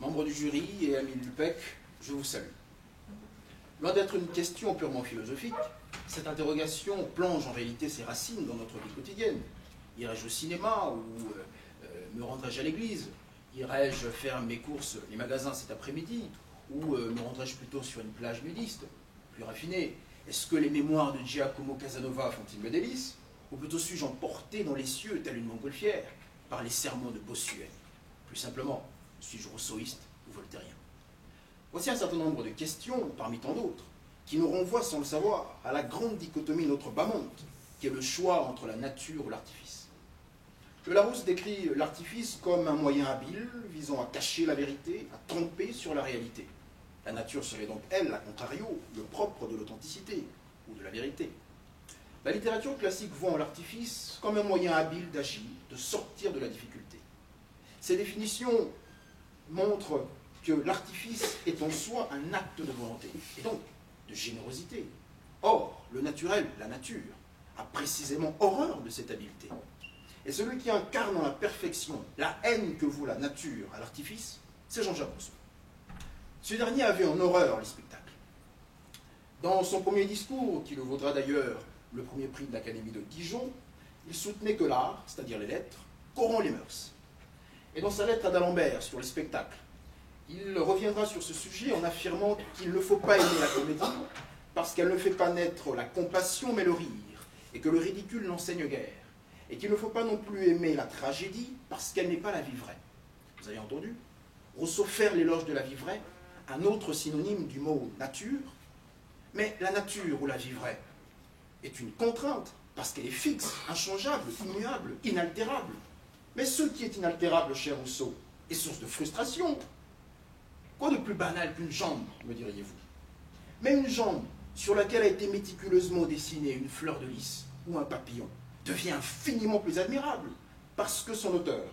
Membres du jury et amis de l'UPEC, je vous salue. Loin d'être une question purement philosophique, cette interrogation plonge en réalité ses racines dans notre vie quotidienne. Irai-je au cinéma ou me rendrai-je à l'église? Irai-je faire mes courses, les magasins cet après-midi? Ou me rendrai-je plutôt sur une plage nudiste, plus raffinée? Est-ce que les mémoires de Giacomo Casanova font-ils me délice? Ou plutôt suis-je emporté dans les cieux, telle une montgolfière, par les sermons de Bossuet? Plus simplement, suis-je rousseauiste ou voltairien? Voici un certain nombre de questions, parmi tant d'autres, qui nous renvoient sans le savoir à la grande dichotomie de notre bas monde, qui est le choix entre la nature ou l'artifice. Le Larousse décrit l'artifice comme un moyen habile visant à cacher la vérité, à tromper sur la réalité. La nature serait donc, elle, à contrario, le propre de l'authenticité ou de la vérité. La littérature classique voit en l'artifice comme un moyen habile d'agir, de sortir de la difficulté. Ces définitions montrent que l'artifice est en soi un acte de volonté, et donc de générosité. Or, le naturel, la nature, a précisément horreur de cette habileté. Et celui qui incarne en la perfection la haine que vaut la nature à l'artifice, c'est Jean-Jacques Rousseau. Ce dernier avait en horreur les spectacles. Dans son premier discours, qui le vaudra d'ailleurs le premier prix de l'Académie de Dijon, il soutenait que l'art, c'est-à-dire les lettres, corrompt les mœurs. Et dans sa lettre à d'Alembert sur le spectacle, il reviendra sur ce sujet en affirmant qu'il ne faut pas aimer la comédie parce qu'elle ne fait pas naître la compassion mais le rire, et que le ridicule n'enseigne guère, et qu'il ne faut pas non plus aimer la tragédie parce qu'elle n'est pas la vie vraie. Vous avez entendu? Rousseau faire l'éloge de la vie vraie, un autre synonyme du mot nature, mais la nature ou la vie vraie est une contrainte parce qu'elle est fixe, inchangeable, immuable, inaltérable. Mais ce qui est inaltérable chez Rousseau est source de frustration. Quoi de plus banal qu'une jambe, me diriez-vous? Mais une jambe sur laquelle a été méticuleusement dessinée une fleur de lys ou un papillon devient infiniment plus admirable parce que son auteur,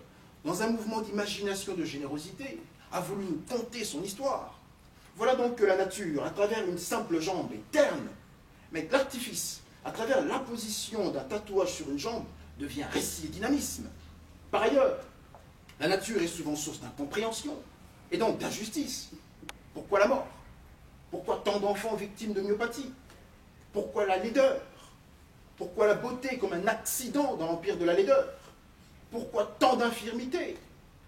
dans un mouvement d'imagination de générosité, a voulu nous conter son histoire. Voilà donc que la nature, à travers une simple jambe, est terne, mais que l'artifice, à travers l'imposition d'un tatouage sur une jambe, devient récit et dynamisme. Par ailleurs, la nature est souvent source d'incompréhension et donc d'injustice. Pourquoi la mort? Pourquoi tant d'enfants victimes de myopathie? Pourquoi la laideur? Pourquoi la beauté comme un accident dans l'empire de la laideur? Pourquoi tant d'infirmités?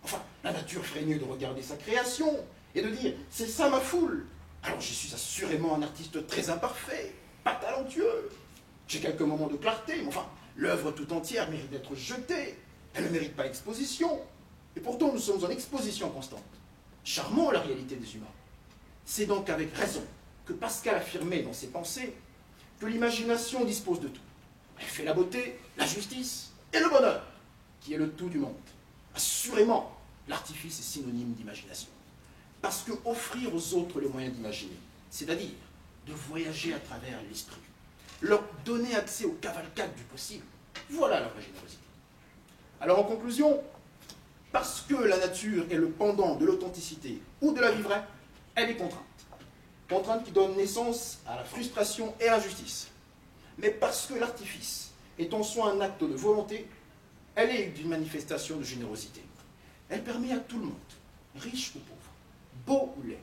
Enfin, la nature ferait mieux de regarder sa création et de dire « c'est ça ma foule ». Alors je suis assurément un artiste très imparfait, pas talentueux. J'ai quelques moments de clarté, mais enfin, l'œuvre tout entière mérite d'être jetée. Elle ne mérite pas exposition. Et pourtant, nous sommes en exposition constante. Charmant la réalité des humains. C'est donc avec raison que Pascal affirmait dans ses pensées que l'imagination dispose de tout. Elle fait la beauté, la justice et le bonheur, qui est le tout du monde. Assurément, l'artifice est synonyme d'imagination. Parce que offrir aux autres les moyens d'imaginer, c'est-à-dire de voyager à travers l'esprit, leur donner accès aux cavalcades du possible, voilà la vraie générosité. Alors en conclusion, parce que la nature est le pendant de l'authenticité ou de la vie vraie, elle est contrainte. Contrainte qui donne naissance à la frustration et à l'injustice. Mais parce que l'artifice est en soi un acte de volonté, elle est d'une manifestation de générosité. Elle permet à tout le monde, riche ou pauvre, beau ou laid,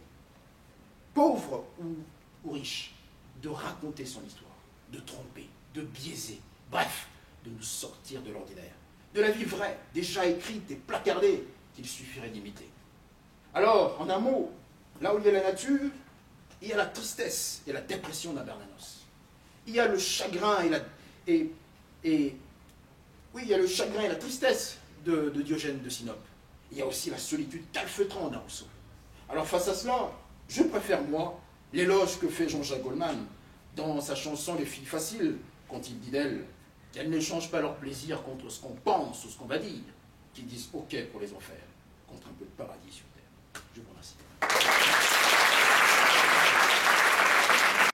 pauvre ou riche, de raconter son histoire, de tromper, de biaiser, bref, de nous sortir de l'ordinaire, de la vie vraie, déjà écrite et placardée, qu'il suffirait d'imiter. Alors, en un mot, là où il y a la nature, il y a la tristesse et la dépression d'un Bernanos. Il y a le chagrin et la tristesse de Diogène de Sinope. Il y a aussi la solitude calfeutrante d'un Rousseau. Alors face à cela, je préfère, moi, l'éloge que fait Jean-Jacques Goldman dans sa chanson « Les filles faciles », quand il dit d'elles qu'elles n'échangent pas leur plaisir contre ce qu'on pense ou ce qu'on va dire, qu'ils disent « OK » pour les enfers, contre un peu de paradis sur terre. Je vous remercie.